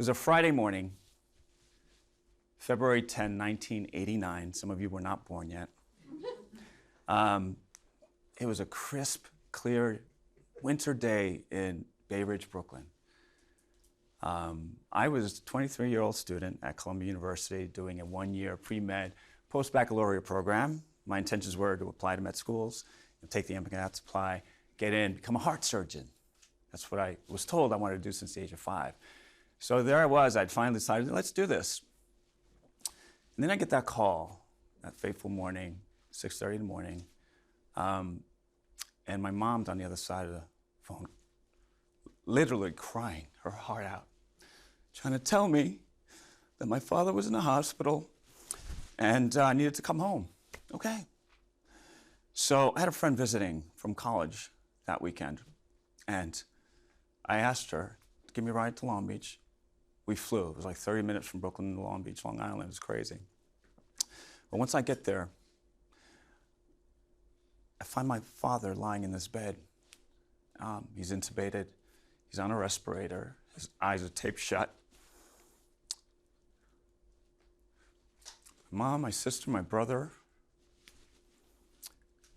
was a Friday morning, February 10, 1989. Some of you were not born yet. It was a crisp, clear winter day in Bay Ridge, Brooklyn. I was a 23-year-old student at Columbia University doing a one-year pre-med post-baccalaureate program. My intentions were to apply to med schools, take the MCAT supply, get in, become a heart surgeon. That's what I was told I wanted to do since the age of 5. So there I was, I'd finally decided, let's do this. And then I get that call, that fateful morning, 6:30 in the morning, and my mom's on the other side of the phone, literally crying her heart out, trying to tell me that my father was in the hospital and I needed to come home. Okay. So I had a friend visiting from college that weekend, and I asked her to give me a ride to Long Beach. We flew. It was like 30 minutes from Brooklyn to Long Beach, Long Island. It was crazy. But once I get there, I find my father lying in this bed. He's intubated. He's on a respirator. His eyes are taped shut. Mom, my sister, my brother,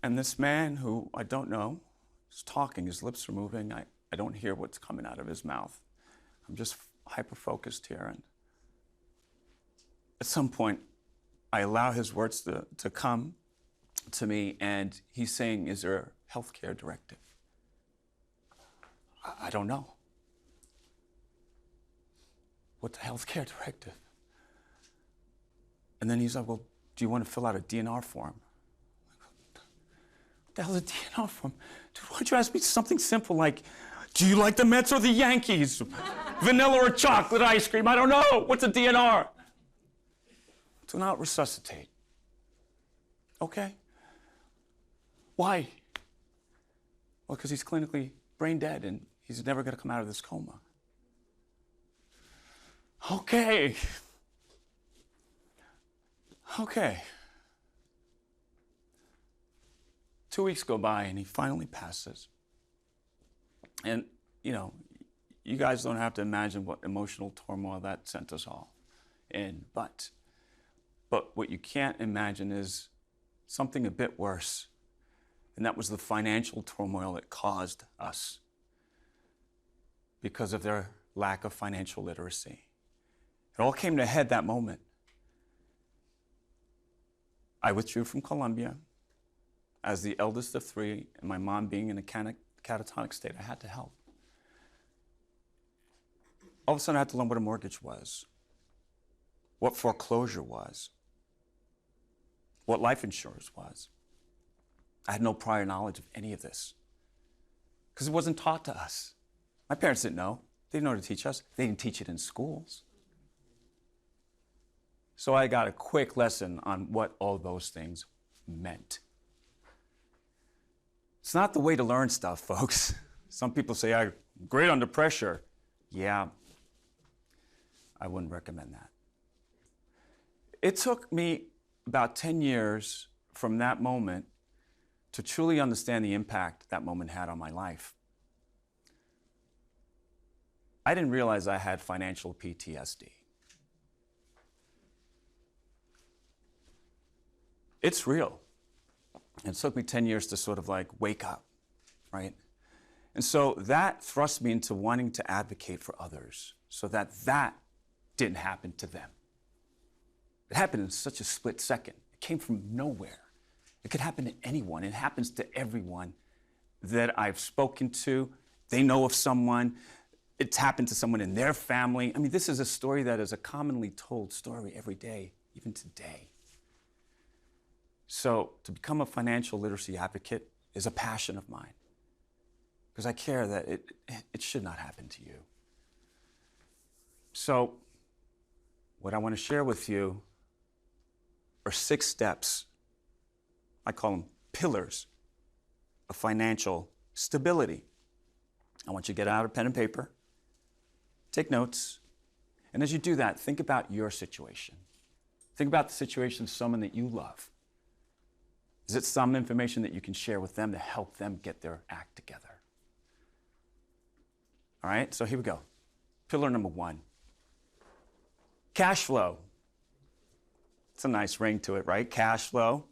and this man who I don't know is talking. His lips are moving. I don't hear what's coming out of his mouth. I'm just hyper-focused here. And at some point, I allow his words to come to me, and he's saying, is there a health care directive? I don't know. What's the health care directive? And then he's like, well, do you want to fill out a DNR form? What the hell is a DNR form? Dude, why don't you ask me something simple like, do you like the Mets or the Yankees? Vanilla or chocolate ice cream? I don't know. What's a DNR? Do not resuscitate. Okay? Why? Well, because he's clinically brain dead and he's never going to come out of this coma. Okay. Okay. 2 weeks go by and he finally passes. And, you know, you guys don't have to imagine what emotional turmoil that sent us all in. But what you can't imagine is something a bit worse. And that was the financial turmoil it caused us because of their lack of financial literacy. It all came to a head that moment. I withdrew from Columbia as the eldest of 3, and my mom being in a catatonic state. I had to help. All of a sudden, I had to learn what a mortgage was, what foreclosure was, what life insurance was. I had no prior knowledge of any of this because it wasn't taught to us. My parents didn't know. They didn't know to teach us. They didn't teach it in schools. So I got a quick lesson on what all those things meant. It's not the way to learn stuff, folks. Some people say, I'm great under pressure. Yeah, I wouldn't recommend that. It took me about 10 years from that moment to truly understand the impact that moment had on my life. I didn't realize I had financial PTSD. It's real. And it took me 10 years to sort of like wake up, right? And so that thrust me into wanting to advocate for others so that that didn't happen to them. It happened in such a split second. It came from nowhere. It could happen to anyone. It happens to everyone that I've spoken to. They know of someone. It's happened to someone in their family. I mean, this is a story that is a commonly told story every day, even today. So to become a financial literacy advocate is a passion of mine because I care that it should not happen to you. So what I want to share with you are 6 steps. I call them pillars of financial stability. I want you to get out a pen and paper, take notes, and as you do that, think about your situation. Think about the situation of someone that you love. Is it some information that you can share with them to help them get their act together? All right, so here we go. Pillar number 1, Cash flow. It's a nice ring to it, right? Cash flow.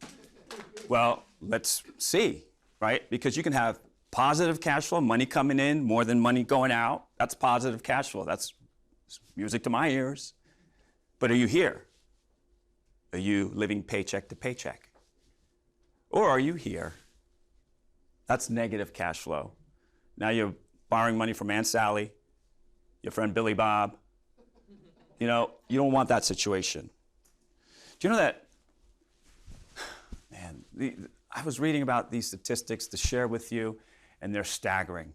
Well, let's see, right? Because you can have positive cash flow, money coming in more than money going out. That's positive cash flow. That's music to my ears. But are you here? Are you living paycheck to paycheck? Or are you here? That's negative cash flow. Now you're borrowing money from Aunt Sally, your friend Billy Bob. You know, you don't want that situation. Do you know that, man, I was reading about these statistics to share with you, and they're staggering.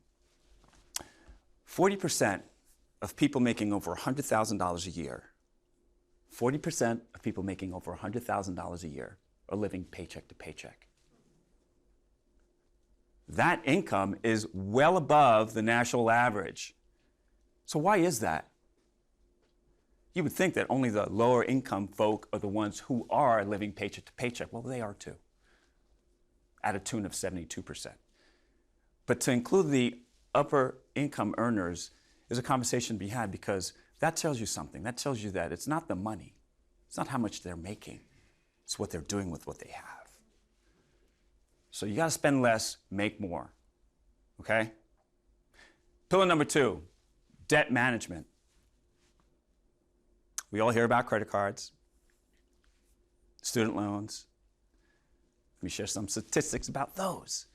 40% of people making over $100,000 a year, 40% of people making over $100,000 a year are living paycheck to paycheck. That income is well above the national average. So why is that? You would think that only the lower income folk are the ones who are living paycheck to paycheck. Well, they are too, at a tune of 72%. But to include the upper income earners is a conversation to be had, because that tells you something. That tells you that it's not the money. It's not how much they're making. It's what they're doing with what they have. So you got to spend less, make more, okay? Pillar number 2, debt management. We all hear about credit cards, student loans. Let me share some statistics about those.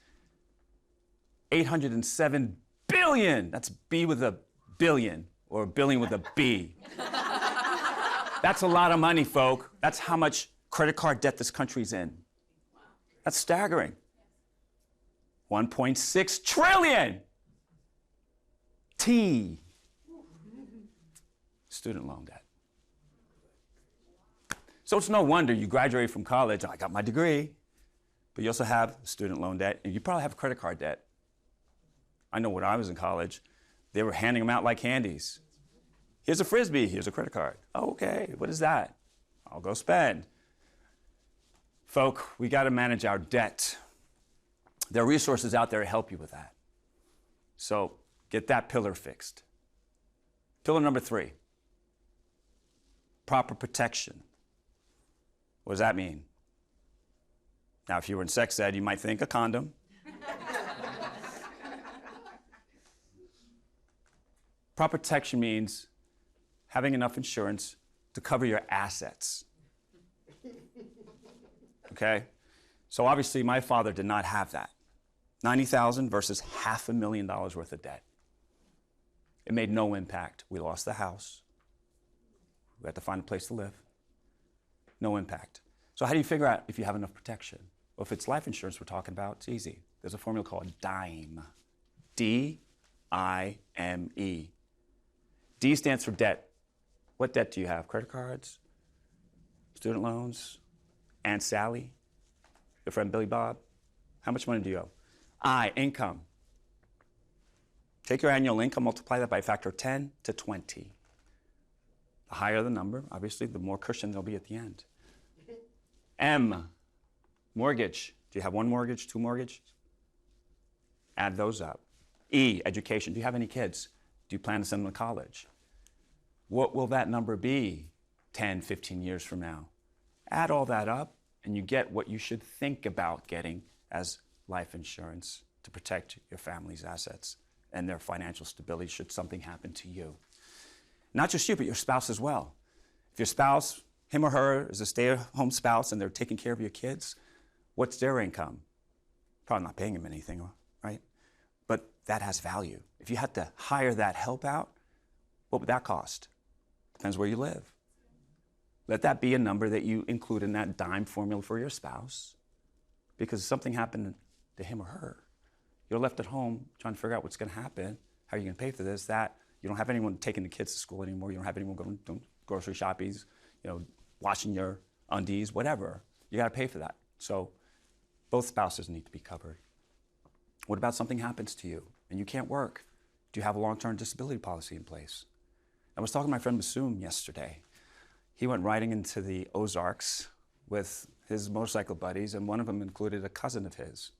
807 billion, that's B with a billion, or a billion with a B. That's a lot of money, folk. That's how much credit card debt this country's in. That's staggering. 1.6 trillion. T. Student loan debt. So it's no wonder you graduate from college, I got my degree, but you also have student loan debt, and you probably have credit card debt. I know when I was in college, they were handing them out like candies. Here's a Frisbee, here's a credit card. Oh, okay, what is that? I'll go spend. Folk, we gotta manage our debt. There are resources out there to help you with that. So get that pillar fixed. Pillar number 3, proper protection. What does that mean? Now, if you were in sex ed, you might think a condom. Proper protection means having enough insurance to cover your assets. Okay? So obviously, my father did not have that. $90,000 versus $500,000 worth of debt. It made no impact. We lost the house. We had to find a place to live. No impact. So how do you figure out if you have enough protection? Well, if it's life insurance we're talking about, it's easy. There's a formula called DIME. D-I-M-E. D stands for debt. What debt do you have? Credit cards? Student loans? Aunt Sally? Your friend Billy Bob? How much money do you owe? I, income. Take your annual income, multiply that by a factor of 10 to 20. The higher the number, obviously, the more cushion there'll be at the end. M, mortgage. Do you have one mortgage, 2 mortgages? Add those up. E, education. Do you have any kids? Do you plan to send them to college? What will that number be 10, 15 years from now? Add all that up, and you get what you should think about getting as life insurance to protect your family's assets and their financial stability should something happen to you. Not just you, but your spouse as well. If your spouse, him or her, is a stay-at-home spouse and they're taking care of your kids, what's their income? Probably not paying them anything, right? But that has value. If you had to hire that help out, what would that cost? Depends where you live. Let that be a number that you include in that DIME formula for your spouse, because if something happened to him or her, you're left at home trying to figure out what's going to happen, how are you going to pay for this, that. You don't have anyone taking the kids to school anymore. You don't have anyone going to grocery shoppies, washing your undies, whatever. You got to pay for that. So both spouses need to be covered. What about something happens to you and you can't work? Do you have a long-term disability policy in place? I was talking to my friend Massoum yesterday. He went riding into the Ozarks with his motorcycle buddies, and one of them included a cousin of his.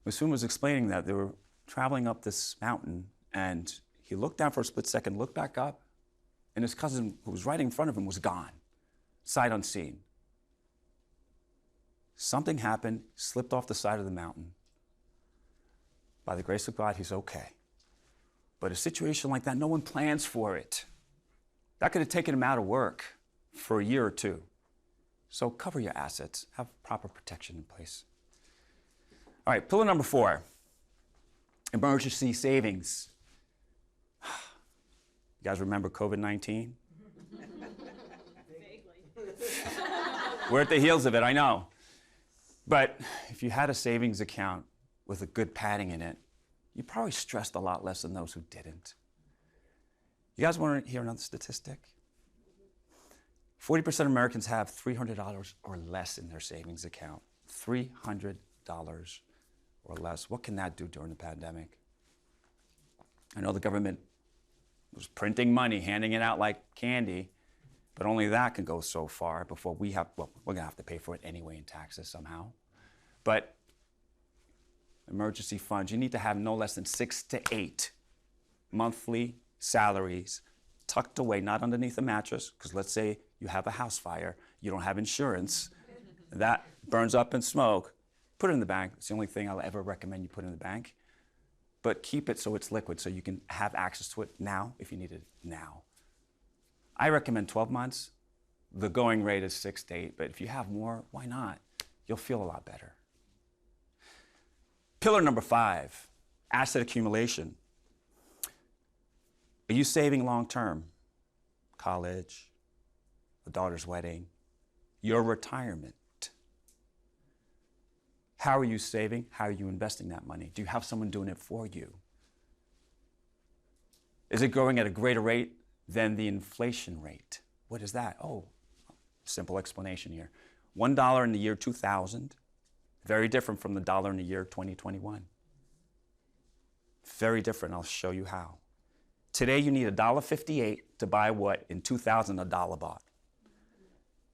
Massoum was explaining that they were traveling up this mountain, and he looked down for a split second, looked back up, and his cousin, who was right in front of him, was gone, sight unseen. Something happened, slipped off the side of the mountain. By the grace of God, he's okay. But a situation like that, no one plans for it. That could have taken him out of work for a year or two. So cover your assets, have proper protection in place. All right, pillar number 4, emergency savings. You guys remember COVID-19? We're at the heels of it, I know. But if you had a savings account with a good padding in it, you probably stressed a lot less than those who didn't. You guys want to hear another statistic? 40% of Americans have $300 or less in their savings account. $300 or less. What can that do during the pandemic? I know the government was printing money, handing it out like candy, but only that can go so far before we're going to have to pay for it anyway in taxes somehow. But emergency funds, you need to have no less than 6 to 8 monthly salaries tucked away, not underneath a mattress, because let's say you have a house fire, you don't have insurance, that burns up in smoke. Put it in the bank. It's the only thing I'll ever recommend you put in the bank. But keep it so it's liquid, so you can have access to it now if you need it now. I recommend 12 months. The going rate is 6 to 8, but if you have more, why not? You'll feel a lot better. Pillar number 5, asset accumulation. Are you saving long term? College, a daughter's wedding, your retirement. How are you saving? How are you investing that money? Do you have someone doing it for you? Is it growing at a greater rate than the inflation rate? What is that? Oh, simple explanation here. $1 in the year 2000, very different from the dollar in the year 2021. Very different. I'll show you how. Today you need $1.58 to buy what in 2000 a dollar bought.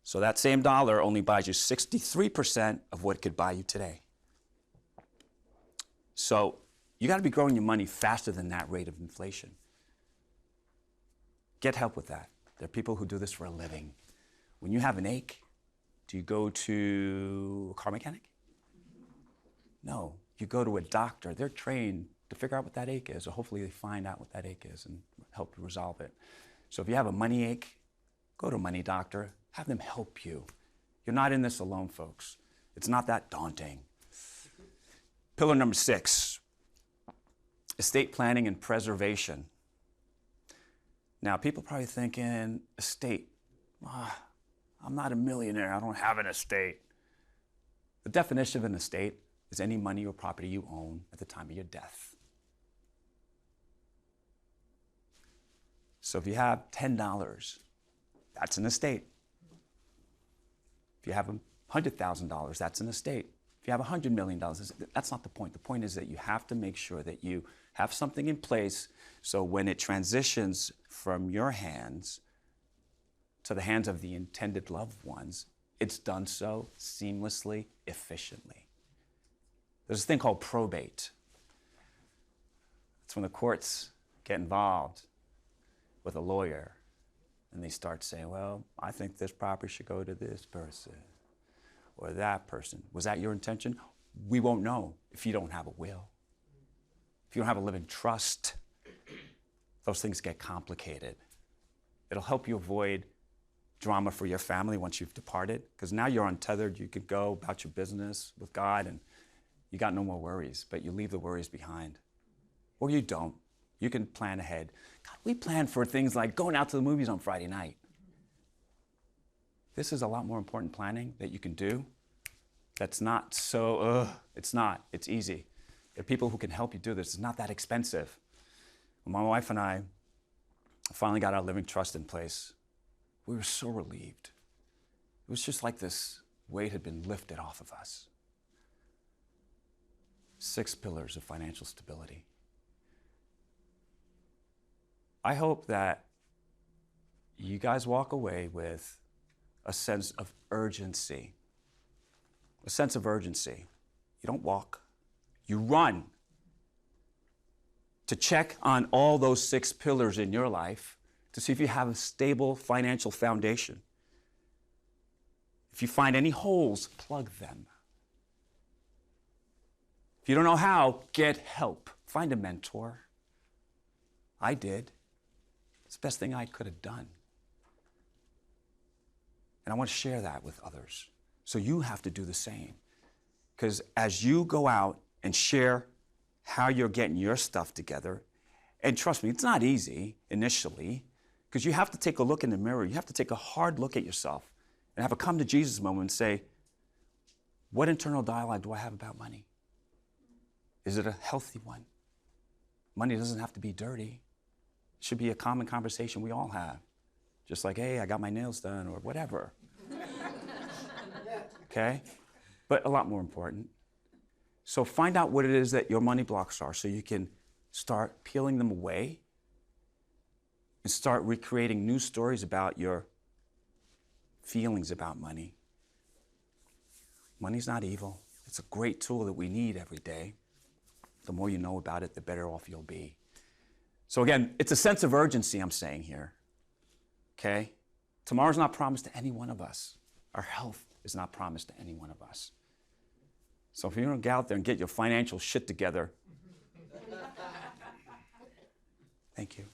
So that same dollar only buys you 63% of what it could buy you today. So you got to be growing your money faster than that rate of inflation. Get help with that. There are people who do this for a living. When you have an ache, do you go to a car mechanic? No, you go to a doctor. They're trained to figure out what that ache is, or hopefully they find out what that ache is and help you resolve it. So if you have a money ache, go to a money doctor. Have them help you. You're not in this alone, folks. It's not that daunting. Pillar number 6, estate planning and preservation. Now, people are probably thinking, estate. I'm not a millionaire. I don't have an estate. The definition of an estate is any money or property you own at the time of your death. So if you have $10, that's an estate. If you have $100,000, that's an estate. If you have $100 million, that's not the point. The point is that you have to make sure that you have something in place so when it transitions from your hands to the hands of the intended loved ones, it's done so seamlessly, efficiently. There's this thing called probate. It's when the courts get involved with a lawyer and they start saying, well, I think this property should go to this person or that person. Was that your intention? We won't know if you don't have a will. If you don't have a living trust, those things get complicated. It'll help you avoid drama for your family once you've departed, because now you're untethered. You could go about your business with God and you got no more worries, but you leave the worries behind. Or you don't. You can plan ahead. God, we plan for things like going out to the movies on Friday night. This is a lot more important planning that you can do. That's not so, it's not. It's easy. There are people who can help you do this. It's not that expensive. When my wife and I finally got our living trust in place, we were so relieved. It was just like this weight had been lifted off of us. 6 pillars of financial stability. I hope that you guys walk away with a sense of urgency. A sense of urgency. You don't walk, you run to check on all those 6 pillars in your life to see if you have a stable financial foundation. If you find any holes, plug them. If you don't know how, get help. Find a mentor. I did. It's the best thing I could have done. And I want to share that with others. So you have to do the same. Because as you go out and share how you're getting your stuff together, and trust me, it's not easy initially, because you have to take a look in the mirror. You have to take a hard look at yourself and have a come to Jesus moment and say, what internal dialogue do I have about money? Is it a healthy one? Money doesn't have to be dirty. It should be a common conversation we all have. Just like, hey, I got my nails done or whatever. Okay? But a lot more important. So find out what it is that your money blocks are so you can start peeling them away and start recreating new stories about your feelings about money. Money's not evil. It's a great tool that we need every day. The more you know about it, the better off you'll be. So again, it's a sense of urgency I'm saying here. Okay? Tomorrow's not promised to any one of us. Our health is not promised to any one of us. So if you don't get out there and get your financial shit together, thank you.